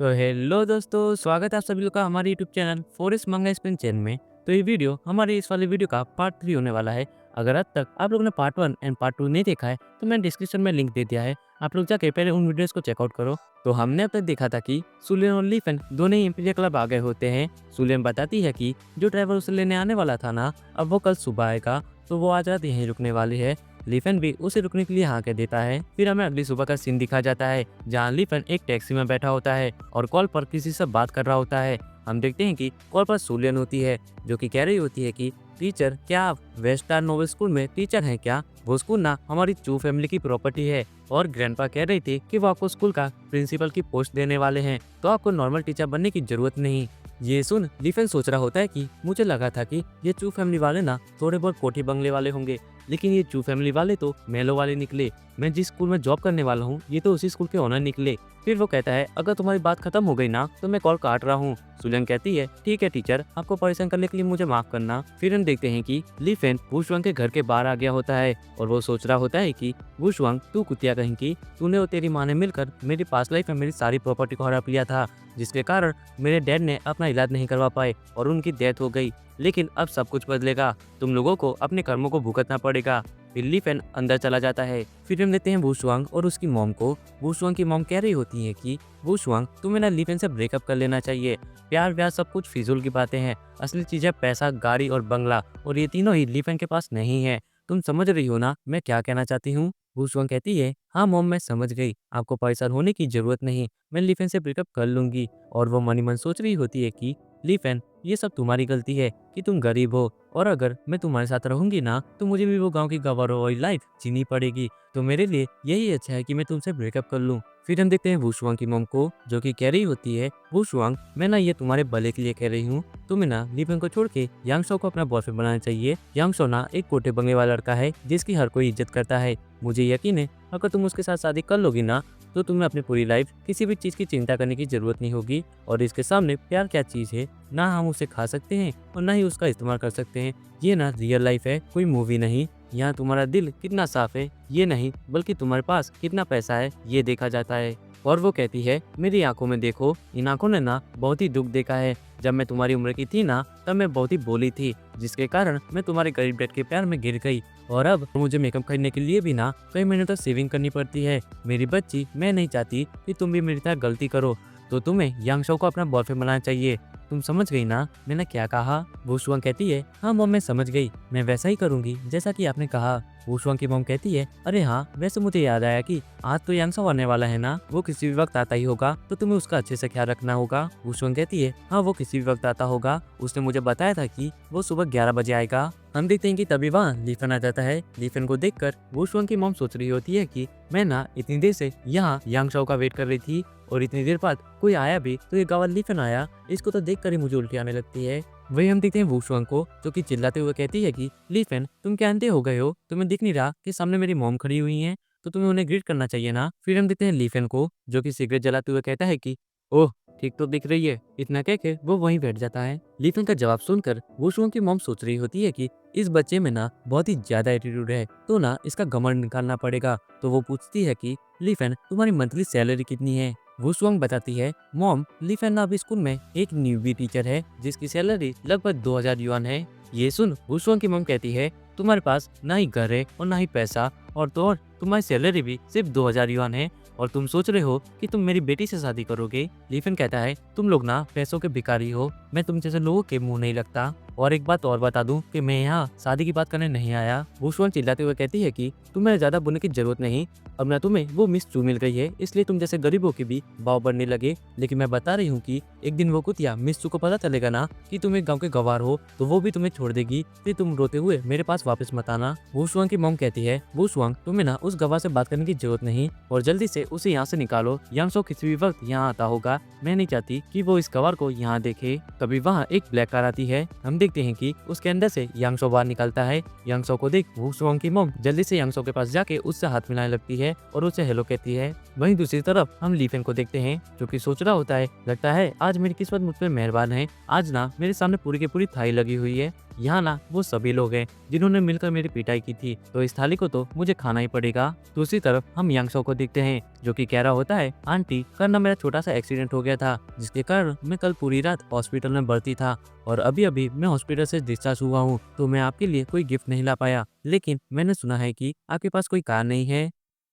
तो हेलो दोस्तों, स्वागत है आप सभी लोग का हमारे यूट्यूब चैनल फॉरेस्ट मंगा स्पेन चैनल में। तो ये वीडियो हमारे इस वाले वीडियो का पार्ट 3 होने वाला है। अगर अब तक आप लोगों ने पार्ट 1 एंड पार्ट 2 नहीं देखा है तो मैंने डिस्क्रिप्शन में लिंक दे दिया है, आप लोग जाके पहले उन वीडियोस को चेकआउट करो। तो हमने अब तक देखा था कि सुलियन और लीफेन दोनों ही इंपीरियल क्लब आ गए होते हैं। सुलियन बताती है कि जो ड्राइवर उसे लेने आने वाला था ना, अब वो कल सुबह आएगा, तो वो आज रात यहीं रुकने वाली है। लीफेन भी उसे रुकने के लिए हाँ कह देता है। फिर हमें अगली सुबह का सीन दिखा जाता है जहाँ लीफेन एक टैक्सी में बैठा होता है और कॉल पर किसी से बात कर रहा होता है। हम देखते हैं कि कॉल पर सुलियन होती है जो कि कह रही होती है कि टीचर, क्या आप वेस्टर्न नोबल स्कूल में टीचर हैं क्या? वो स्कूल ना हमारी चू फैमिली की प्रॉपर्टी है और ग्रैंडपा कह रही थी कि वो आपको स्कूल का प्रिंसिपल की पोस्ट देने वाले हैं, तो आपको नॉर्मल टीचर बनने की जरूरत नहीं। ये सुन लीफेन सोच रहा होता है कि मुझे लगा था कि ये चू फैमिली वाले ना थोड़े बहुत कोठी बंगले वाले होंगे, लेकिन ये चू फैमिली वाले तो मेलो वाले निकले। मैं जिस स्कूल में जॉब करने वाला हूँ ये तो उसी स्कूल के ओनर निकले। फिर वो कहता है अगर तुम्हारी बात खत्म हो गई ना तो मैं कॉल काट रहा हूँ। सुलन कहती है ठीक है टीचर, आपको परेशान करने के लिए मुझे माफ करना। फिर हम देखते हैं कि लीफेन वुशवांग के घर के बाहर आ गया होता है और वो सोच रहा होता है कि वुशवांग, तू कुतिया कहीं की, तूने और तेरी माँ ने मिलकर मेरी पास्ट लाइफ में मेरी सारी प्रॉपर्टी को हड़प लिया था, जिसके कारण मेरे डैड ने अपना इलाज नहीं करवा पाए और उनकी डेथ हो गई। लेकिन अब सब कुछ बदलेगा, तुम लोगों को अपने कर्मों को भुगतना पड़ेगा। फिर लीफेन अंदर चला जाता है। फिर हम देखते हैं वुशवांग और उसकी मॉम को। वुशवांग की मॉम कह रही होती है कि वुशवांग, तुम्हें ना लीफेन से ब्रेकअप कर लेना चाहिए। प्यार व्यार सब कुछ फिजूल की बातें हैं, असली चीजें पैसा, गाड़ी और बंगला, और ये तीनों ही लीफेन के पास नहीं है। तुम समझ रही हो ना मैं क्या कहना चाहती हूँ? वुशवांग कहती है हाँ मॉम, मैं समझ गई, आपको परेशान होने की जरूरत नहीं, मैं लीफेन से ब्रेकअप कर लूंगी। और वो मनी मन सोच रही होती है कि लीफेन, ये सब तुम्हारी गलती है कि तुम गरीब हो, और अगर मैं तुम्हारे साथ रहूंगी ना तो मुझे भी वो गांव की गवारों वाली लाइफ जीनी पड़ेगी, तो मेरे लिए यही अच्छा है कि मैं तुमसे ब्रेकअप कर लूं। फिर हम देखते हैं वुशवांग की मॉम को जो कि कह रही होती है वुशवांग, मैं ना ये तुम्हारे भले के लिए कह रही हूँ, तुम्हें ना लीफेन को छोड़ के यांगशो को अपना बॉयफ्रेंड बनाना चाहिए। यांगशो ना एक कोटे बंगले वाला लड़का है जिसकी हर कोई इज्जत करता है। मुझे यकीन है अगर तुम उसके साथ शादी कर लोगी ना तो तुम्हें अपनी पूरी लाइफ किसी भी चीज़ की चिंता करने की जरूरत नहीं होगी। और इसके सामने प्यार क्या चीज़ है, ना हम उसे खा सकते हैं और ना ही उसका इस्तेमाल कर सकते हैं। ये ना रियल लाइफ है, कोई मूवी नहीं। यहाँ तुम्हारा दिल कितना साफ है ये नहीं, बल्कि तुम्हारे पास कितना पैसा है ये देखा जाता है। और वो कहती है मेरी आंखों में देखो, इन आंखों ने ना बहुत ही दुख देखा है। जब मैं तुम्हारी उम्र की थी ना तब मैं बहुत ही बोली थी, जिसके कारण मैं तुम्हारे गरीब डैड के प्यार में गिर गई। और अब मुझे मेकअप खरीदने के लिए भी ना कई महीनों तक सेविंग करनी पड़ती है। मेरी बच्ची, मैं नहीं चाहती कि तुम भी मेरी तरह गलती करो, तो तुम्हें यांगशो को अपना बॉयफ्रेंड बनाना चाहिए। तुम समझ गई ना मैंने क्या कहा? वुशवांग कहती है हाँ मॉम, मैं समझ गई, मैं वैसा ही करूंगी जैसा कि आपने कहा। वुशवांग की मॉम कहती है अरे हाँ, वैसे मुझे याद आया कि आज तो यांगशो आने वाला है ना, वो किसी भी वक्त आता ही होगा, तो तुम्हें उसका अच्छे से ख्याल रखना होगा। वुशवांग कहती है हाँ, वो किसी भी वक्त आता होगा, उसने मुझे बताया था कि वो सुबह 11 बजे आएगा। हम देखते हैं कि तभी वहाँ लीफेन आ जाता है। लीफेन को देखकर वुशवांग की मॉम सोच रही होती है कि मैं ना इतनी देर से यहाँ यांगशो का वेट कर रही थी और इतनी देर बाद कोई आया भी तो ये गवार लीफेन आया, इसको तो देखकर ही मुझे उल्टी आने लगती है। वही हम देखते हैं वुशवांग को जो कि चिल्लाते हुए कहती है कि लीफेन, तुम क्या अंधे हो गए हो? तुम्हें दिख नहीं रहा कि सामने मेरी मॉम खड़ी हुई है, तो तुम्हें उन्हें ग्रीट करना चाहिए ना। फिर हम देखते हैं लीफेन को जो कि सिगरेट जलाते हुए कहता है कि ओह, ठीक तो दिख रही है। इतना कह के वो वहीं बैठ जाता है। लीफेन का जवाब सुनकर वुशवांग की मॉम सोच रही होती है कि इस बच्चे में ना बहुत ही ज्यादा एटीट्यूड है, तो ना इसका घमंड निकालना पड़ेगा। तो वो पूछती है कि लीफेन, तुम्हारी मंथली सैलरी कितनी है? वुशवांग बताती है मॉम, लीफेन ना अभी स्कूल में एक न्यूबी टीचर है जिसकी सैलरी लगभग 2000 युआन है। ये सुन वुशवांग की मॉम कहती है तुम्हारे पास ना ही घर है और ना ही पैसा, और तो और तुम्हारी सैलरी भी सिर्फ 2000 युआन है, और तुम सोच रहे हो कि तुम मेरी बेटी से शादी करोगे। लीफेन कहता है तुम लोग ना पैसों के भिखारी हो, मैं तुम जैसे लोगों के मुंह नहीं लगता। और एक बात और बता दूं कि मैं यहाँ शादी की बात करने नहीं आया। वुशवांग चिल्लाते हुए कहती है कि तुम्हें ज्यादा बोलने की जरूरत नहीं, अब ना तुम्हें वो मिस चू मिल गई है, इसलिए तुम जैसे गरीबों के भी भाव बढ़ने लगे। लेकिन मैं बता रही हूँ कि एक दिन वो कुतिया मिस चू को पता चलेगा ना कि तुम एक गाँव के गवार हो, तो वो भी तुम्हें छोड़ देगी। फिर तुम रोते हुए मेरे पास वापस मत आना। वुशवांग की मॉम कहती है वुशवांग, तुम्हें ना उस गवार से बात करने की जरूरत नहीं, और जल्दी से उसे यहाँ से निकालो। यांगशो किसी भी वक्त यहाँ आता होगा, मैं नहीं चाहती कि वो इस गवार को यहाँ देखे। तभी वहाँ एक ब्लैक कार आती है। हम देखते हैं कि उसके अंदर से यांगशो बाहर निकलता है। यांगशो को देख वुशवांग की मॉम जल्दी से यांगशो के पास जाके उससे हाथ मिलाने लगती है और उसे हेलो कहती है। वहीं दूसरी तरफ हम लीफेन को देखते हैं जो कि सोच रहा होता है लगता है आज मेरी किस्मत मुझ पर मेहरबान है, आज ना मेरे सामने पूरी की पूरी थाई लगी हुई है। यहाँ ना वो सभी लोग हैं जिन्होंने मिलकर मेरी पिटाई की थी, तो इस थाली को तो मुझे खाना ही पड़ेगा। दूसरी तरफ हम यांगसो को देखते हैं जो कि कह रहा होता है, आंटी कल ना मेरा छोटा सा एक्सीडेंट हो गया था, जिसके कारण मैं कल पूरी रात हॉस्पिटल में भर्ती था और अभी अभी मैं हॉस्पिटल से डिस्चार्ज हुआ हूँ, तो मैं आपके लिए कोई गिफ्ट नहीं ला पाया। लेकिन मैंने सुना है कि आपके पास कोई कार नहीं है,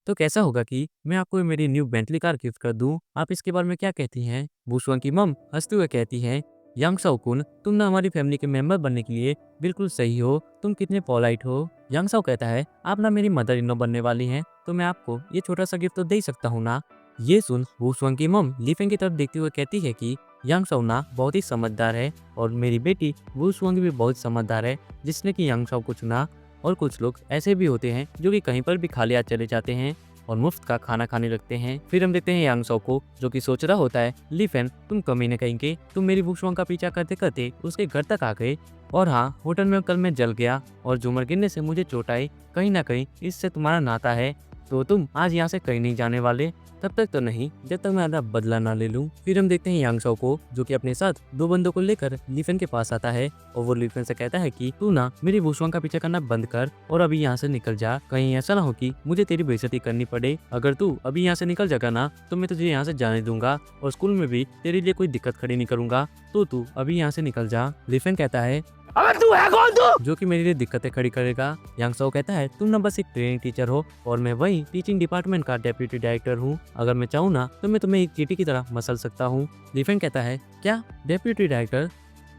तो कैसा होगा कि मैं आपको मेरी न्यू बेंटली कार गिफ्ट कर दूं? आप इसके बारे में क्या कहती हैं? बुशवांग की मम हंसते हुए कहती है, यांग साओ कुन, तुम ना हमारी फैमिली के मेंबर बनने के लिए बिल्कुल सही हो, तुम कितने पोलाइट हो। यांग साओ कहता है, आप ना मेरी मदर इन लॉ बनने वाली हैं, तो मैं आपको ये छोटा सा गिफ्ट तो दे ही सकता हूँ ना। ये सुन बुशवांग की मम लीफेंग की तरफ देखते हुए कहती है कि यांग साओ ना बहुत ही समझदार है और मेरी बेटी बुशवांग भी बहुत समझदार है, जिसने कि यांग साओ को चुना। और कुछ लोग ऐसे भी होते हैं जो कि कहीं पर भी खाली हाथ चले जाते हैं और मुफ्त का खाना खाने लगते हैं। फिर हम देखते हैं यांग साओ को जो कि सोच रहा होता है, लीफेन तुम कमीने कहेंगे, तुम मेरी बुशवांग का पीछा करते करते उसके घर तक आ गए, और हाँ होटल में कल मैं जल गया और झूमर गिरने से मुझे चोट आई, कहीं ना कहीं इससे तुम्हारा नाता है, तो तुम आज यहाँ से कहीं नहीं जाने वाले, तब तक तो नहीं जब तक मैं आधा बदला ना ले लूं। फिर हम देखते हैं यांग साओ को जो कि अपने साथ दो बंदों को लेकर लीफेन के पास आता है और वो लीफेन से कहता है कि तू ना मेरी बुशवांग का पीछा करना बंद कर और अभी यहाँ से निकल जा, कहीं ऐसा ना हो कि मुझे तेरी बेइज्जती करनी पड़े। अगर तू अभी यहाँ से निकल जाएगा ना तो मैं तुझे यहाँ से जाने दूंगा और स्कूल में भी तेरे लिए कोई दिक्कत खड़ी नहीं करूंगा, तो तू अभी यहाँ से निकल जा। लीफेन कहता है, अबे तू है कौन तू, जो कि मेरे लिए दिक्कतें खड़ी करेगा। यांग साओ कहता है, तुम ना बस एक ट्रेनिंग टीचर हो और मैं वही टीचिंग डिपार्टमेंट का डेप्यूटी डायरेक्टर हूँ, अगर मैं चाहूँ ना तो मैं तुम्हें एक चींटी की तरह मसल सकता हूँ। लीफेन कहता है, क्या डेप्यूटी डायरेक्टर,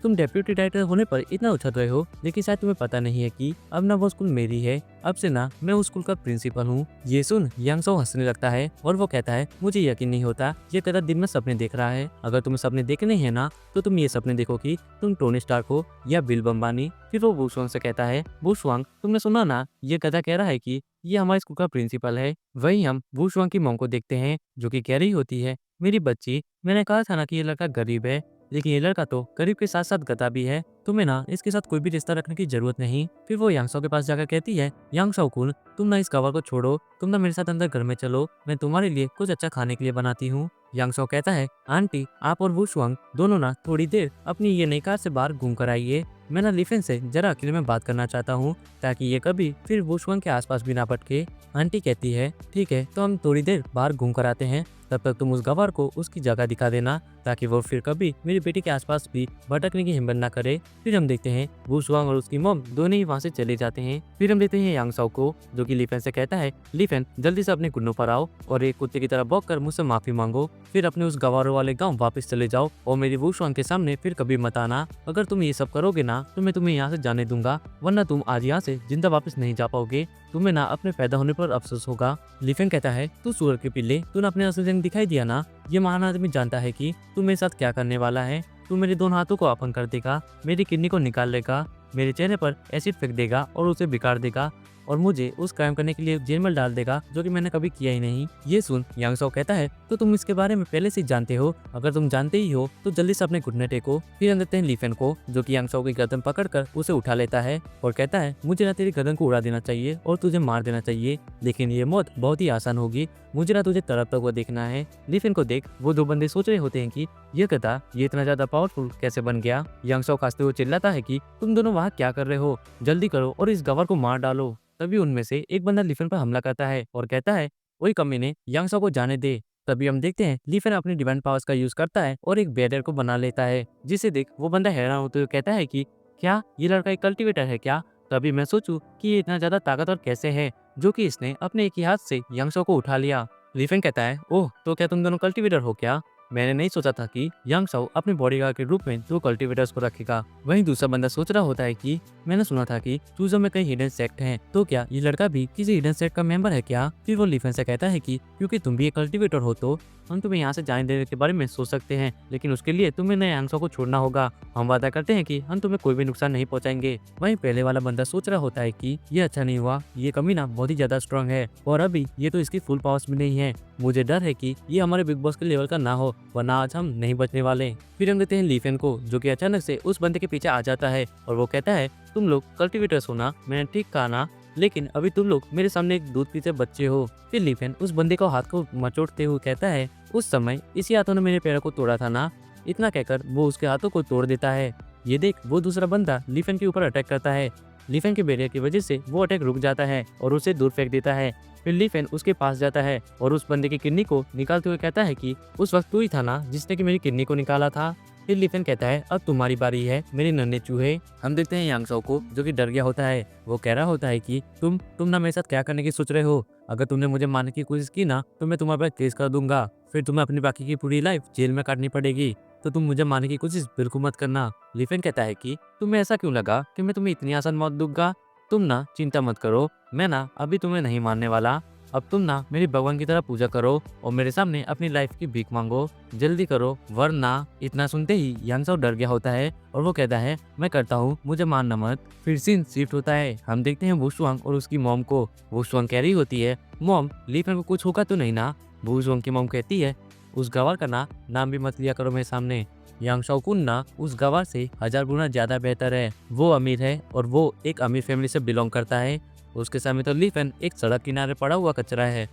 तुम डेप्यूटी डायरेक्टर होने पर इतना उछल रहे हो, लेकिन शायद तुम्हें पता नहीं है कि अब ना वो स्कूल मेरी है, अब से ना मैं उस स्कूल का प्रिंसिपल हूँ। ये सुन यांग साओ हंसने लगता है और वो कहता है, मुझे यकीन नहीं होता ये कदा दिन में सपने देख रहा है, अगर तुम्हें सपने देखने हैं ना तो तुम ये सपने देखो कि तुम टोनी स्टार्क हो या बिल बम्बानी। फिर वो बुशवांग से कहता है, बुशवांग तुमने सुना ना, ये गधा कह रहा है कि ये हमारे स्कूल का प्रिंसिपल है। वही हम बुशवांग की मॉम को देखते हैं जो कि कह रही होती है, मेरी बच्ची मैंने कहा था ना कि ये लड़का गरीब है, लेकिन ये लड़का तो गरीब के साथ साथ गधा भी है, तुम्हें ना इसके साथ कोई भी रिश्ता रखने की जरूरत नहीं। फिर वो यांग साओ के पास जाकर कहती है, यांग साओ कुन तुम ना इस कवर को छोड़ो, तुम ना मेरे साथ अंदर घर में चलो, मैं तुम्हारे लिए कुछ अच्छा खाने के लिए बनाती हूँ। यांग साओ कहता है, आंटी आप और बुशवांग दोनों ना थोड़ी देर अपनी ये नई कार से बाहर घूम कर आइए, मैं ना लीफेन से जरा अकेले में बात करना चाहता हूँ ताकि ये कभी फिर बुशवांग के आसपास भी ना भटके। आंटी कहती है, ठीक है तो हम थोड़ी देर बाहर घूम कर आते हैं, तब तक तुम उस गवार को उसकी जगह दिखा देना ताकि वो फिर कभी मेरी बेटी के आसपास भी भटकने की हिम्मत ना करे। फिर हम देखते हैं बुशवांग और उसकी मॉम दोनों ही वहाँ से चले जाते हैं। फिर हम देखते हैं यांग साओ को जो कि लीफेन से कहता है, लीफेन जल्दी से अपने घुटनों पर आओ और एक कुत्ते की तरह भौंक कर मुझसे माफी मांगो, फिर अपने उस गवारों वाले गाँव वापस चले जाओ और मेरी बुशवांग के सामने फिर कभी मत आना, अगर तुम ये सब करोगे ना तो मैं तुम्हें यहाँ से जाने दूंगा, वरना तुम आज यहाँ से जिंदा वापस नहीं जा पाओगे, तुम्हें ना अपने पैदा होने पर अफसोस होगा। लीफेन कहता है, तू सूअर के पिल्ले, तूने अपने असली रंग दिखाई दिया ना, ये महान आदमी जानता है कि तू मेरे साथ क्या करने वाला है, तू मेरे दोनों हाथों को अपन कर देगा, मेरी किडनी को निकाल लेगा, मेरे चेहरे पर एसिड फेंक देगा और उसे बिगाड़ देगा और मुझे उस क्राइम करने के लिए जेल में डाल देगा जो कि मैंने कभी किया ही नहीं। ये सुन यांग साओ कहता है, तो तुम इसके बारे में पहले से जानते हो, अगर तुम जानते ही हो तो जल्दी से अपने घुटने टेको। फिर हम देखते हैं लीफेन को जो कि यांग साओ की गर्दन पकड़कर उसे उठा लेता है और कहता है, मुझे ना तेरी गर्दन को उड़ा देना चाहिए और तुझे मार देना चाहिए, लेकिन ये मौत बहुत ही आसान होगी, मुझे ना तुझे तड़पता हुआ देखना है। लीफेन को देख वो दो बंदे सोच रहे होते हैं कि ये गधा ये इतना ज्यादा पावरफुल कैसे बन गया। यांग साओ खांसते हुए चिल्लाता है कि तुम दोनों वहाँ क्या कर रहे हो, जल्दी करो और इस गवार को मार डालो। तभी उनमें से एक बंदा लीफेन पर हमला करता है और कहता है, ओए कमीने यांग साओ को जाने दे। तभी हम देखते हैं लीफेन अपनी डिवाइन पावर्स का यूज करता है और एक बैरियर को बना लेता है, जिसे देख वो बंदा हैरान होते हुए कहता है कि क्या ये लड़का एक कल्टीवेटर है क्या। तभी मैं सोचूं कि ये इतना ज्यादा ताकतवर कैसे है जो कि इसने अपने एक ही हाथ से यांग साओ को उठा लिया। लीफेन कहता है, ओह तो क्या तुम दोनों कल्टीवेटर हो क्या, मैंने नहीं सोचा था कि यांग साओ अपने बॉडीगार्ड के रूप में दो कल्टीवेटर्स को रखेगा। वहीं दूसरा बंदा सोच रहा होता है कि मैंने सुना था कि चूजों में कई हिडन सेक्ट हैं, तो क्या ये लड़का भी किसी हिडन सेक्ट का मेंबर है क्या। फिर वो लीफेन से कहता है कि क्योंकि तुम भी एक कल्टीवेटर हो तो हम तुम्हें यहाँ से जाने देने के बारे में सोच सकते हैं, लेकिन उसके लिए तुम्हें नए यांग साओ को छोड़ना होगा, हम वादा करते हैं कि हम तुम्हें कोई भी नुकसान नहीं पहुंचाएंगे। वहीं पहले वाला बंदा सोच रहा होता है कि ये अच्छा नहीं हुआ, ये कमीना बहुत ही ज्यादा स्ट्रांग है और अभी ये तो इसकी फुल पावर्स भी नहीं है, मुझे डर है कि ये हमारे बिग बॉस के लेवल का ना हो, वरना आज हम नहीं बचने वाले। फिर हम देखते हैं लीफेन को जो कि अचानक से उस बंदे के पीछे आ जाता है और वो कहता है, तुम लोग कल्टीवेटर्स हो ना, मैंने ठीक कहा ना, लेकिन अभी तुम लोग मेरे सामने एक दूध पीते बच्चे हो। फिर लीफेन उस बंदे को हाथ को मचोड़ते हुए कहता है, उस समय इसी हाथों ने मेरे पैरों को तोड़ा था ना, इतना कहकर वो उसके हाथों को तोड़ देता है ये देख वो दूसरा बंदा लीफेन के ऊपर अटैक करता है। लीफेन के बैरियर की वजह से वो अटैक रुक जाता है और उसे दूर फेंक देता है। फिर लीफेन उसके पास जाता है और उस बंदे की किडनी को निकालते हुए कहता है कि उस वक्त तू ही था ना जिसने कि मेरी किडनी को निकाला था। फिर लीफेन कहता है अब तुम्हारी बारी है मेरे नन्हे चूहे। हम देखते हैं यांगसो को जो कि डर गया होता है। वो कह रहा होता है कि तुम ना मेरे साथ क्या करने की सोच रहे हो। अगर तुमने मुझे मारने की कोशिश की ना तो मैं तुम्हारे पर केस कर दूंगा। फिर तुम्हें अपनी बाकी की पूरी लाइफ जेल में काटनी पड़ेगी। तो तुम मुझे मारने की कोशिश बिल्कुल मत करना। लीफेन कहता है कि तुम्हें ऐसा क्यों लगा कि मैं तुम्हें इतनी आसान मौत दूंगा। तुम ना चिंता मत करो, मैं ना अभी तुम्हें नहीं मारने वाला। अब तुम ना मेरी भगवान की तरह पूजा करो और मेरे सामने अपनी लाइफ की भीख मांगो। जल्दी करो वरना। इतना सुनते ही यांगसो डर गया होता है और वो कहता है मैं करता हूँ, मुझे मारना मत। फिर सीन शिफ्ट होता है। हम देखते हैं वुशुआंग और उसकी मॉम को। वुशुआंग कह रही होती है मॉम लीफेन को कुछ होगा तो नहीं ना। वुशुआंग की मॉम कहती है उस गवार का नाम भी मत लिया करो मेरे सामने। यांगसो कुन ना उस गवार से 1000 गुना ज्यादा बेहतर है। वो अमीर है और वो एक अमीर फैमिली से बिलोंग करता है। उसके सामने तो लीफेन एक सड़क किनारे पड़ा हुआ कचरा है।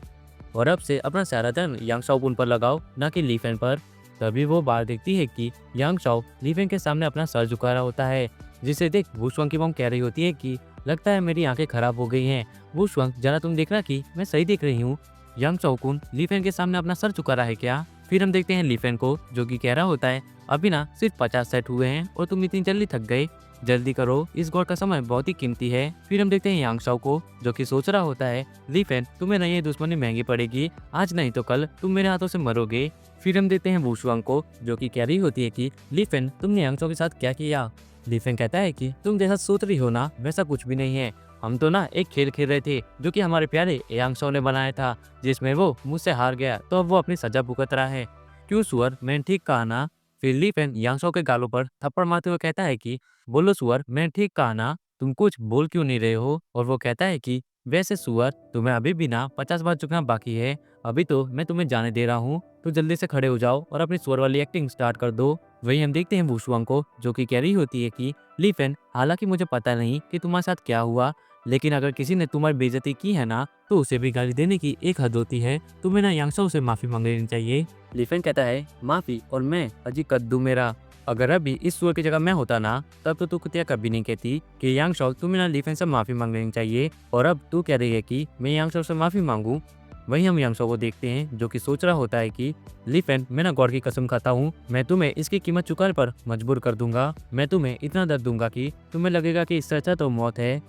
और अब से अपना सारा ध्यान यांगसो कुन पर लगाओ ना कि लीफेन पर। तभी वो बाहर देखती है कि यांगसो लीफेन के सामने अपना सर झुका रहा होता है, जिसे देख वुशुआंग की मॉम कह रही होती है कि लगता है मेरी आंखें खराब हो गई हैं। वुशुआंग जरा तुम देखना कि मैं सही देख रही हूँ। यांगसो कुन लीफेन के सामने अपना सर झुका रहा है क्या। फिर हम देखते हैं लीफेन को जो कि कह रहा होता है अभी ना सिर्फ 50 सेट हुए हैं और तुम इतनी जल्दी थक गए। जल्दी करो, इस गॉड का समय बहुत ही कीमती है। फिर हम देखते हैं यांगसो को जो कि सोच रहा होता है लीफेन तुम्हें नहीं ये दुश्मनी महंगी पड़ेगी, आज नहीं तो कल तुम मेरे हाथों से मरोगे। फिर हम देखते हैं वुशुआंग को जो कि कह रही होती है कि लीफेन तुमने यांगसो के साथ क्या किया। लीफेन कहता है कि तुम जैसा सोच रही हो ना वैसा कुछ भी नहीं है। हम तो ना एक खेल खेल रहे थे जो कि हमारे प्यारे यांगसो ने बनाया था, जिसमें वो मुझसे हार गया तो अब वो अपनी सजा भुगत रहा है। क्यों सुअर, मैंने ठीक कहा ना। फिर लीफेन यांगसो के गालों पर थप्पड़ मारते हुए कहता है कि बोलो सुअर, मैंने ठीक कहा ना, तुम कुछ बोल क्यों नहीं रहे हो। और वो कहता है कि वैसे सुअर तुम्हें अभी भी ना 50 बार झुकना बाकी है। अभी तो मैं तुम्हें जाने दे रहा हूँ, तो जल्दी से खड़े हो जाओ और अपनी सुअर वाली एक्टिंग स्टार्ट कर दो। वही हम देखते हैं वुशुआंग को जो कि कह रही होती है कि लीफेन हालांकि मुझे पता नहीं कि तुम्हारे साथ क्या हुआ, लेकिन अगर किसी ने तुम्हारी बेइज्जती की है ना तो उसे भी गाली देने की एक हद होती है। तुम्हें ना यांगसो से माफी मांग लेनी चाहिए। लीफेन कहता है माफी और मैं अजी कद्दू मेरा। अगर अभी इस सुअर की जगह मैं होता ना तब तो तू कुतिया कभी नहीं कहती कि यांगसो तुम्हें ना लीफेन से माफी मांग लेनी चाहिए, और अब तू कह रही है कि मैं यांगसो से माफी मांगू। वहीं हम यांगसो को देखते हैं जो कि सोच रहा होता है कि लीफेन मैं ना गॉड की कसम खाता हूँ, मैं तुम्हें इसकी कीमत चुकाने पर मजबूर कर दूंगा। मैं तुम्हें इतना दर्द दूंगा कि तुम्हें लगेगा कि इससे अच्छा तो मौत है।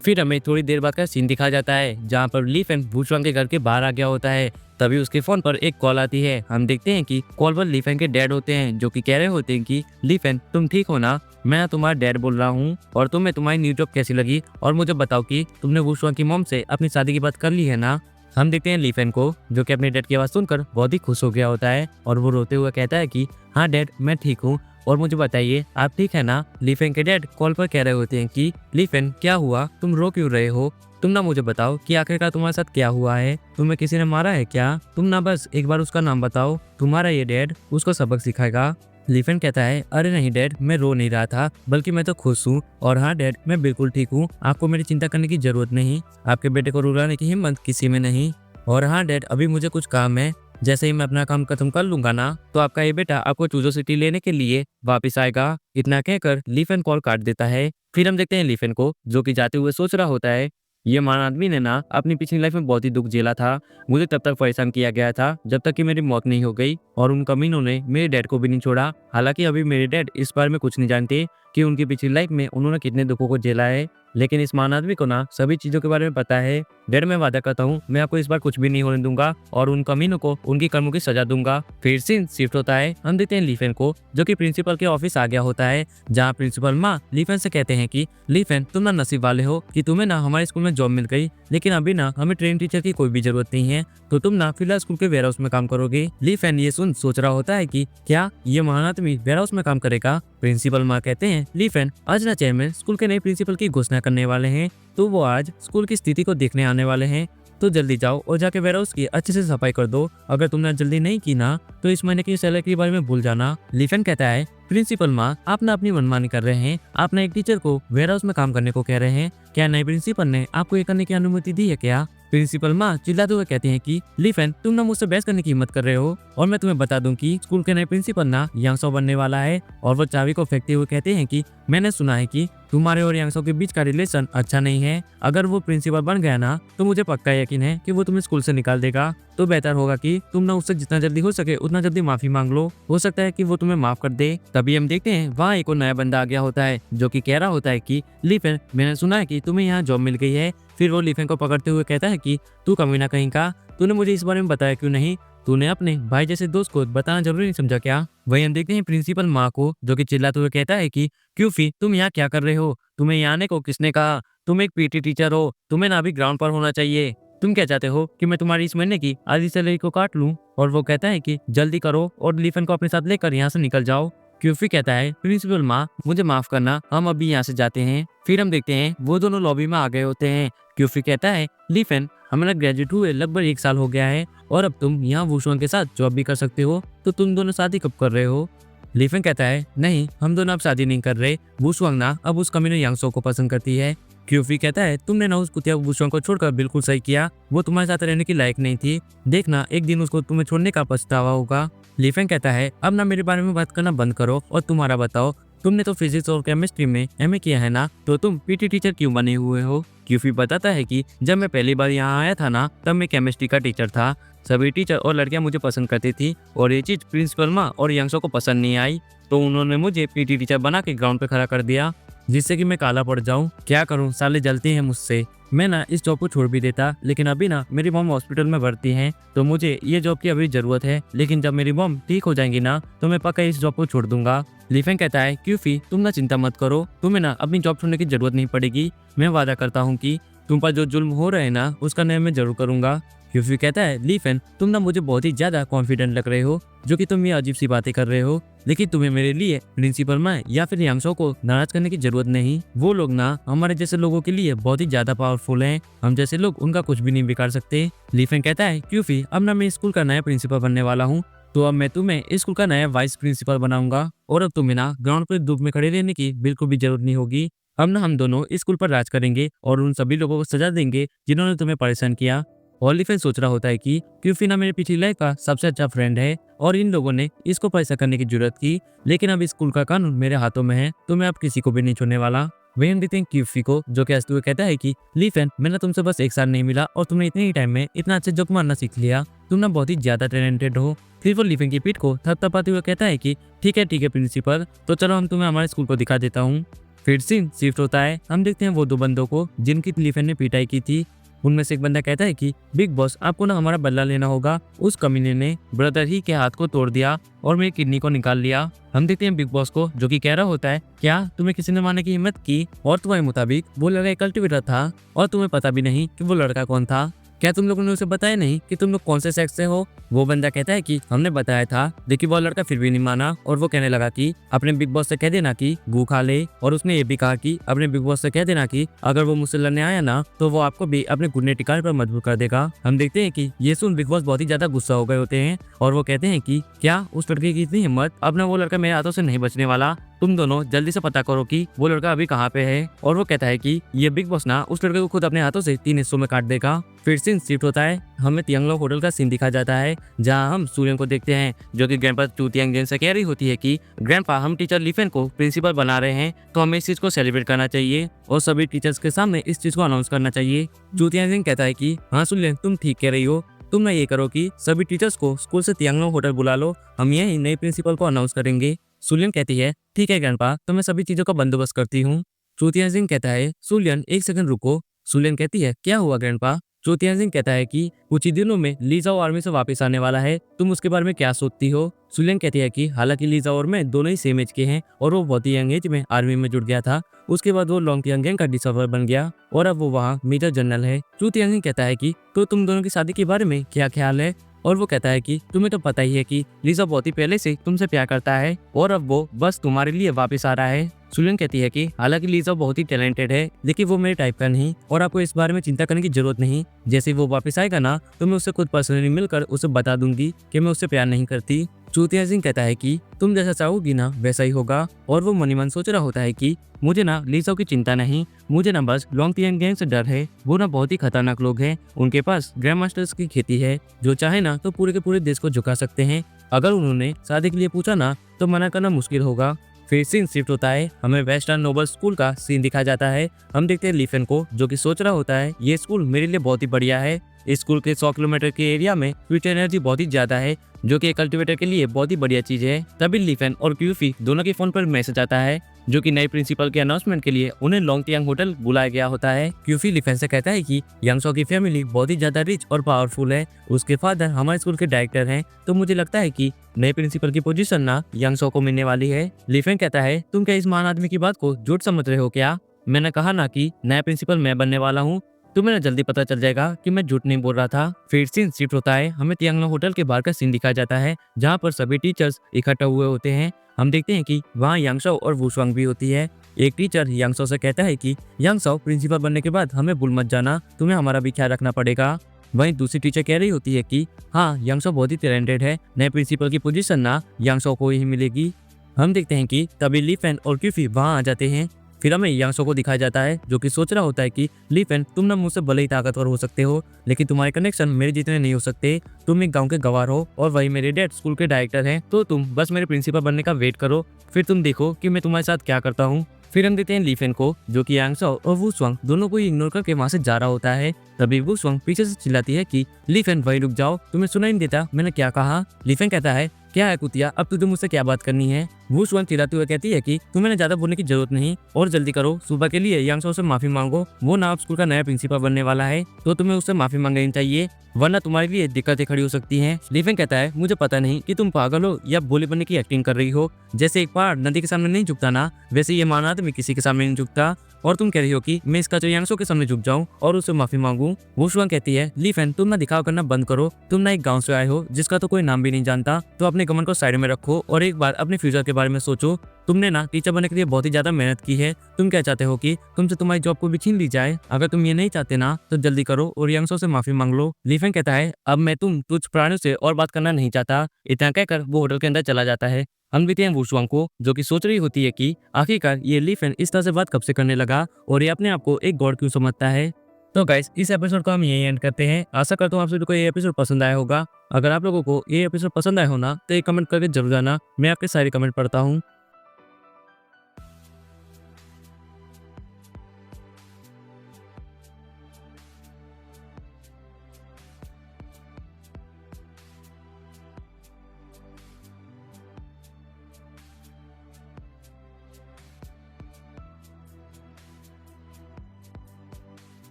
फिर हमें थोड़ी देर बाद का सीन दिखाया जाता है जहाँ पर लीफेन वुशुआंग के घर के बाहर आ गया होता है। तभी उसके फोन पर एक कॉल आती है। हम देखते हैं कि कॉल पर लीफेन के डैड होते हैं जो कि कह रहे होते हैं कि लीफेन तुम ठीक हो ना, मैं तुम्हारा डैड बोल रहा हूँ और तुम्हें तुम्हारी न्यू जॉब कैसी लगी, और मुझे बताओ कि तुमने वुशुआंग की मॉम से अपनी शादी की बात कर ली है ना। हम देखते हैं लीफेन को जो कि अपने डैड की आवाज़ सुनकर बहुत ही खुश हो गया होता है और वो रोते हुए कहता है कि हाँ डैड मैं ठीक हूँ, और मुझे बताइए आप ठीक है ना। लीफेन के डैड कॉल पर कह रहे होते हैं कि लीफेन क्या हुआ, तुम रो क्यों रहे हो, तुम ना मुझे बताओ कि आखिरकार तुम्हारे साथ क्या हुआ है, तुम्हें किसी ने मारा है क्या, तुम ना बस एक बार उसका नाम बताओ, तुम्हारा ये डैड उसको सबक सिखाएगा। लीफेन कहता है अरे नहीं डैड, मैं रो नहीं रहा था बल्कि मैं तो खुश हूँ, और हाँ डैड मैं बिल्कुल ठीक हूँ, आपको मेरी चिंता करने की जरूरत नहीं, आपके बेटे को रुलाने की हिम्मत किसी में नहीं। और हाँ डैड अभी मुझे कुछ काम है, जैसे ही मैं अपना काम खत्म कर लूंगा ना तो आपका ये बेटा आपको चूजो सिटी लेने के लिए वापस आएगा। इतना कहकर लीफेन कॉल काट देता है। फिर हम देखते हैं लीफेन को जो कि जाते हुए सोच रहा होता है ये महान आदमी ने ना अपनी पिछली लाइफ में बहुत ही दुख झेला था, मुझे तब तक परेशान किया गया था जब तक कि मेरी मौत नहीं हो गई, और उन कमीनों ने मेरे डैड को भी नहीं छोड़ा। हालांकि अभी मेरे डैड इस बारे में कुछ नहीं जानते कि उनकी पिछली लाइफ में उन्होंने कितने दुखों को झेला है, लेकिन इस महान आदमी को ना सभी चीजों के बारे में पता है। डैड मैं वादा करता हूँ मैं आपको इस बार कुछ भी नहीं होने दूंगा और उन कमीनों को उनकी कर्मों की सजा दूंगा। फिर सीन शिफ्ट होता है। हम देखते हैं लीफेन को जो कि प्रिंसिपल के ऑफिस आ गया होता है, जहाँ प्रिंसिपल माँ लीफेन से कहते हैं कि लीफेन तुम ना नसीब वाले हो कि तुम्हें ना हमारे स्कूल में जॉब मिल गई, लेकिन अभी ना हमें ट्रेनिंग टीचर की कोई भी जरूरत नहीं है, तो तुम ना फिलहाल स्कूल के वेयर हाउस में काम करोगे। लीफेन ये सुन सोच रहा होता है कि क्या ये महान आदमी वेयर हाउस में काम करेगा। प्रिंसिपल माँ कहते हैं लीफेन आज ना चेयरमैन स्कूल के नए प्रिंसिपल की घोषणा करने वाले हैं, तो वो आज स्कूल की स्थिति को देखने आने वाले हैं, तो जल्दी जाओ और जाके वेयर हाउस की अच्छे से सफाई कर दो। अगर तुमने जल्दी नहीं की ना तो इस महीने की सैलरी के बारे में भूल जाना। लीफेन कहता है प्रिंसिपल माँ आप ना अपनी मनमानी कर रहे हैं, आप ना एक टीचर को वेयर हाउस में काम करने को कह रहे हैं, क्या नए प्रिंसिपल ने आपको ये करने की अनुमति दी है क्या। प्रिंसिपल माँ चिल्लाते हुए कहते हैं कि लीफेन, तुम ना मुझसे बहस करने की हिम्मत कर रहे हो, और मैं तुम्हें बता दूं कि स्कूल के नए प्रिंसिपल ना यांगसो बनने वाला है। और वो चाबी को फेंकते हुए कहते हैं कि मैंने सुना है कि तुम्हारे और यांगसो के बीच का रिलेशन अच्छा नहीं है। अगर वो प्रिंसिपल बन गया ना तो मुझे पक्का यकीन है कि वो तुम्हें स्कूल से निकाल देगा। तो बेहतर होगा कि तुम ना उससे जितना जल्दी हो सके उतना जल्दी माफी मांग लो, हो सकता है कि वो तुम्हें माफ कर दे। तभी हम देखते हैं वहाँ एक और नया बंदा आ गया होता है जो कि कह रहा होता है कि लीफेन, मैंने सुना है कि तुम्हें यहाँ जॉब मिल गई है। फिर वो लीफेन को पकड़ते हुए कहता है कि तू कमीना कहीं का, तूने मुझे इस बारे में बताया क्यों नहीं? तूने अपने भाई जैसे दोस्त को बताना जरूरी नहीं समझा क्या? वही हम देखते हैं प्रिंसिपल माँ को जो कि चिल्लाते हुए कहता है कि क्यूफी, तुम यहाँ क्या कर रहे हो? तुम्हें यहाँ आने को किसने कहा? तुम एक पीटी टीचर हो, तुम्हें ना अभी ग्राउंड पर होना चाहिए। तुम क्या चाहते हो कि मैं तुम्हारी इस महीने की आधी सैलरी को काट लूं? और वो कहता है कि जल्दी करो और लीफेन को अपने साथ लेकर यहाँ से निकल जाओ। क्यूफी कहता है प्रिंसिपल माँ, मुझे माफ करना, हम अभी यहाँ से जाते हैं। फिर हम देखते हैं वो दोनों लॉबी में आ गए होते हैं। क्यूफी कहता है लीफेन, हमारा ग्रेजुएट हुए लगभग 1 साल हो गया है और अब तुम यहाँ वुशुआंग के साथ जॉब भी कर सकते हो, तो तुम दोनों शादी कब कर रहे हो? लीफेन कहता है नहीं, हम दोनों अब शादी नहीं कर रहे। वुशुआंग ना अब उस कमीने यांगसो को पसंद करती है। क्यूफी कहता है तुमने ना उस कुतिया वुशुआंग को छोड़कर बिल्कुल सही किया, वो तुम्हारे साथ रहने की लायक नहीं थी। देखना एक दिन उसको तुम्हें छोड़ने का पछतावा होगा। लीफेन कहता है अब ना मेरे बारे में बात करना बंद करो और तुम्हारा बताओ, तुमने तो फिजिक्स और केमिस्ट्री में एमए किया है ना, तो तुम पीटी टीचर क्यों बने हुए हो? क्यूफी बताता है कि जब मैं पहली बार यहाँ आया था ना तब मैं केमिस्ट्री का टीचर था। सभी टीचर और लड़कियां मुझे पसंद करती थी और ये चीज प्रिंसिपल माँ और यांगसो को पसंद नहीं आई, तो उन्होंने मुझे पीटी टीचर बना के ग्राउंड पे खड़ा कर दिया जिससे कि मैं काला पड़ जाऊं। क्या करूं, साले जलते हैं मुझसे। मैं ना इस जॉब को छोड़ भी देता, लेकिन अभी ना मेरी मॉम हॉस्पिटल में भर्ती हैं, तो मुझे ये जॉब की अभी जरूरत है, लेकिन जब मेरी मॉम ठीक हो जाएंगी ना तो मैं पक्का इस जॉब को छोड़ दूंगा। लीफेन कहता है क्यूफी, तुम ना चिंता मत करो, तुम्हें ना अपनी जॉब छोड़ने की जरूरत नहीं पड़ेगी। मैं वादा करता हूँ कि तुम पर जो जुल्म हो रहे हैं ना उसका न्याय मैं जरूर करूंगा। क्यूफी कहता है लीफेन, तुम ना मुझे बहुत ही ज्यादा कॉन्फिडेंट लग रहे हो, जो कि तुम ये अजीब सी बातें कर रहे हो, लेकिन तुम्हें मेरे लिए प्रिंसिपल माँ या फिर यांगसो को नाराज करने की जरूरत नहीं। वो लोग ना हमारे जैसे लोगों के लिए बहुत ही ज्यादा पावरफुल हैं, हम जैसे लोग उनका कुछ भी नहीं बिगाड़ सकते। लीफेन कहता है क्यूफी, अब ना मैं स्कूल का नया प्रिंसिपल बनने वाला हूँ, तो अब मैं तुम्हें स्कूल का नया वाइस प्रिंसिपल बनाऊंगा और अब तुम्हें ना ग्राउंड पर धूप में खड़े रहने की बिल्कुल भी जरूरत नहीं होगी। अब ना हम दोनों स्कूल पर राज करेंगे और उन सभी लोगों को सजा देंगे जिन्होंने तुम्हें परेशान किया। ओलिफेन सोच रहा होता है कि क्यूफी ना मेरी पिछली लाइफ का सबसे अच्छा फ्रेंड है और इन लोगों ने इसको पैसा करने की जरूरत की, लेकिन अब स्कूल का कानून मेरे हाथों में है, तो मैं अब किसी को भी नहीं छोड़ने वाला। वही हम देखते हैं क्यूफी को जो कि हंसते हुए कहता है कि लीफेन, मैंने तुमसे बस 1 साल नहीं मिला और तुमने इतने ही टाइम में इतना अच्छे जोक मारना सीख लिया, तुम ना बहुत ही ज्यादा टैलेंटेड हो। फिर वो लीफेन की पीठ को थपथपाते हुए कहता है कि ठीक है प्रिंसिपल, तो चलो हम तुम्हें हमारे स्कूल को दिखा देता हूँ। फिर सीन शिफ्ट होता है, हम देखते हैं वो 2 बंदों को जिनकी लीफेन ने पिटाई की थी। उनमें से एक बंदा कहता है कि बिग बॉस, आपको ना हमारा बदला लेना होगा, उस कमीने ने ब्रदर ही के हाथ को तोड़ दिया और मेरी किडनी को निकाल लिया। हम देखते हैं बिग बॉस को जो कि कह रहा होता है क्या तुम्हें किसी ने मारने की हिम्मत की, और तुम्हारे मुताबिक वो लड़का एक कल्टिवेटर था और तुम्हें पता भी नहीं कि वो लड़का कौन था। क्या तुम लोगों ने उसे बताया नहीं कि तुम लोग कौन से सेक्स से हो? वो बंदा कहता है कि हमने बताया था, लेकिन वो लड़का फिर भी नहीं माना और वो कहने लगा कि अपने बिग बॉस से कह देना कि गू खा ले, और उसने ये भी कहा कि अपने बिग बॉस से कह देना कि अगर वो मुझसे लड़ने आया ना तो वो आपको भी अपने घुटने टिकाने पर मजबूर कर देगा। हम देखते हैं कि ये सुन बिग बॉस बहुत ही ज्यादा गुस्सा हो गए होते हैं और वो कहते हैं कि क्या उस लड़के की इतनी हिम्मत, अब ना वो लड़का मेरे हाथों से नहीं बचने वाला, तुम दोनों जल्दी से पता करो कि वो लड़का अभी कहाँ पे है। और वो कहता है कि ये बिग बॉस ना उस लड़के को खुद अपने हाथों से 3 हिस्सों में काट देगा। फिर सीन शिफ्ट होता है, हमें तियांगलो होटल का सीन दिखा जाता है जहाँ हम सूर्यन को देखते हैं जो कि ग्रैंडपा चू तियांगजेन से कह रही होती है कि ग्रैंडपा, हम टीचर लीफेन को प्रिंसिपल बना रहे हैं, तो हमें इस चीज को सेलिब्रेट करना चाहिए और सभी टीचर्स के सामने इस चीज को अनाउंस करना चाहिए। चू तियांगजेन कहता है कि हाँ सूर्यन, तुम ठीक कह रही हो, तुम ना ये करो कि सभी टीचर्स को स्कूल से तियांगलो होटल बुला लो, हम यही नए प्रिंसिपल को अनाउंस करेंगे। सुलियन कहती है ठीक है ग्रैंडपा, तो मैं सभी चीजों का बंदोबस्त करती हूँ। चूतिया कहता है सुलियन 1 सेकंड रुको। सुलियन कहती है क्या हुआ ग्रैंडपा? चूतिया कहता है कि कुछ ही दिनों में लीजाओ आर्मी से वापस आने वाला है, तुम उसके बारे में क्या सोचती हो? सुलियन कहती है कि हालांकि लीजाओ और मैं दोनों ही सेम एज के हैं और वो बहुत ही यंग एज में आर्मी में जुड़ गया था, उसके बाद वो लॉन्ग यंग का डिसऑफर बन गया और अब वो वहाँ मेजर जनरल है। चूतिया कहता है कि तो तुम दोनों की शादी के बारे में क्या ख्याल है? और वो कहता है कि तुम्हें तो पता ही है कि लीजा बहुत ही पहले से तुमसे प्यार करता है और अब वो बस तुम्हारे लिए वापस आ रहा है। सुलियन कहती है कि हालांकि लीजा बहुत ही टैलेंटेड है, लेकिन वो मेरे टाइप का नहीं और आपको इस बारे में चिंता करने की जरूरत नहीं। जैसे वो वापस आएगा ना तो मैं उससे खुद पर्सनली मिलकर उसे बता दूंगी कि मैं उससे प्यार नहीं करती। चूतिया सिंह कहता है कि तुम जैसा चाहोगी ना वैसा ही होगा। और वो मनी मन सोच रहा होता है कि मुझे ना लीसाओ की चिंता नहीं, मुझे ना बस लोंगतियांग गैंग से डर है। वो ना बहुत ही खतरनाक लोग हैं। उनके पास ग्रैंड मास्टर्स की खेती है, जो चाहे ना तो पूरे के पूरे देश को झुका सकते हैं। अगर उन्होंने शादी के लिए पूछा ना तो मना करना मुश्किल होगा। फिर सीन शिफ्ट होता है, हमें वेस्टर्न नोबल स्कूल का सीन दिखाया जाता है। हम देखते हैं लीफेन को, जो कि सोच रहा होता है ये स्कूल मेरे लिए बहुत ही बढ़िया है। इस स्कूल के 100 किलोमीटर के एरिया में फ्यूचर एनर्जी बहुत ही ज्यादा है, जो कि एक कल्टीवेटर के लिए बहुत ही बढ़िया चीज है। तभी लीफेन और क्यूफी दोनों के फोन पर मैसेज आता है, जो कि नए प्रिंसिपल के अनाउंसमेंट के लिए उन्हें लोंगतियांग होटल बुलाया गया होता है। क्यूफी लीफेन से कहता है कि यांगसो की फैमिली बहुत ही ज्यादा रिच और पावरफुल है। उसके फादर हमारे स्कूल के डायरेक्टर हैं, तो मुझे लगता है कि नए प्रिंसिपल की पोजीशन ना यांगसो को मिलने वाली है। लीफेन कहता है, तुम क्या इस महान आदमी की बात को झूठ समझ रहे हो क्या? मैंने कहा ना कि नया प्रिंसिपल मैं बनने वाला हूँ, तुम्हें ना जल्दी पता चल जाएगा कि मैं झूठ नहीं बोल रहा था। फिर सीन शिफ्ट होता है, हमें तियांगलो होटल के बाहर का सीन दिखाया जाता है, जहाँ पर सभी टीचर्स इकट्ठा हुए होते हैं। हम देखते हैं कि वहाँ यांगसो और वुशवांग भी होती है। एक टीचर यांगसो से कहता है कि यांगसो, प्रिंसिपल बनने के बाद हमें भूल मत जाना, तुम्हें हमारा भी ख्याल रखना पड़ेगा। वहीं दूसरी टीचर कह रही होती है कि हाँ, यांगसो बहुत ही टैलेंटेड है, नए प्रिंसिपल की पोजीशन ना यांगसो को ही मिलेगी। हम देखते हैं कि तभी लीफेन और क्यूफी वहाँ आ जाते हैं। फिर हमें यांगसो को दिखाया जाता है, जो कि सोच रहा होता है कि लीफेन, तुम ना मुझसे भले ही ताकतवर हो सकते हो, लेकिन तुम्हारे कनेक्शन मेरे जितने नहीं हो सकते। तुम एक गांव के गवार हो और वही मेरे डैड स्कूल के डायरेक्टर हैं, तो तुम बस मेरे प्रिंसिपल बनने का वेट करो, फिर तुम देखो कि मैं तुम्हारे साथ क्या करता हूँ। फिर हम देखते हैं लीफेन को, जो कि यांगसो और वुशवांग दोनों को इग्नोर करके वहां से जा रहा होता है। तभी वुशवांग पीछे से चिल्लाती है कि लीफेन वहीं रुक जाओ, तुम्हें सुनाई नहीं देता मैंने क्या कहा? लीफेन कहता है, क्या है कुतिया, अब तुझे मुझसे क्या बात करनी है? वुशवांग चिल्लाते हुए कहती है कि तुम्हें ज्यादा बोलने की जरूरत नहीं और जल्दी करो, सुबह के लिए यांगसो से माफी मांगो। वो ना अब स्कूल का नया प्रिंसिपल बनने वाला है, तो तुम्हें उससे माफी मांगनी चाहिए, वरना तुम्हारे लिए दिक्कतें खड़ी हो सकती हैं। लीफेन कहता है, मुझे पता नहीं कि तुम पागल हो या भोले बनने की एक्टिंग कर रही हो। जैसे एक पहाड़ नदी के सामने नहीं झुकता ना, वैसे ये महान आदमी किसी के सामने नहीं झुकता। और तुम कह रही हो कि मैं इसका यांगसो के सामने झुक जाऊं और उससे माफी मांगू। वुशवांग कहती है, लीफेन, तुम ना दिखावा करना बंद करो, तुम ना एक गांव से आए हो जिसका तो कोई नाम भी नहीं जानता, तो अपने गमन को साइड में रखो और एक बार अपने फ्यूचर के बारे में सोचो। तुमने ना टीचर बनने के लिए बहुत ही ज्यादा मेहनत की है, तुम क्या चाहते हो कि तुमसे तुम्हारी जॉब को भी छीन ली जाए? अगर तुम ये नहीं चाहते ना तो जल्दी करो और यांगसो से माफी मांग लो। लीफेन कहता है, अब मैं तुम तुझ प्राणियों से और बात करना नहीं चाहता। इतना कहकर वो होटल के अंदर चला जाता है। हम देखते हैं वुशवांग को, जो कि सोच रही होती है कि आखिरकार ये लीफेन इस तरह से बात कब से करने लगा और ये अपने आप को एक गॉड क्यों समझता है। तो गाइस, इस एपिसोड को हम यही एंड करते हैं। आशा करता हूँ आप सभी को ये एपिसोड पसंद आया होगा। अगर आप लोगों को ये एपिसोड पसंद आया हो ना तो एक कमेंट करके जरूर जाना, मैं आपके सारे कमेंट पढ़ता हूँ।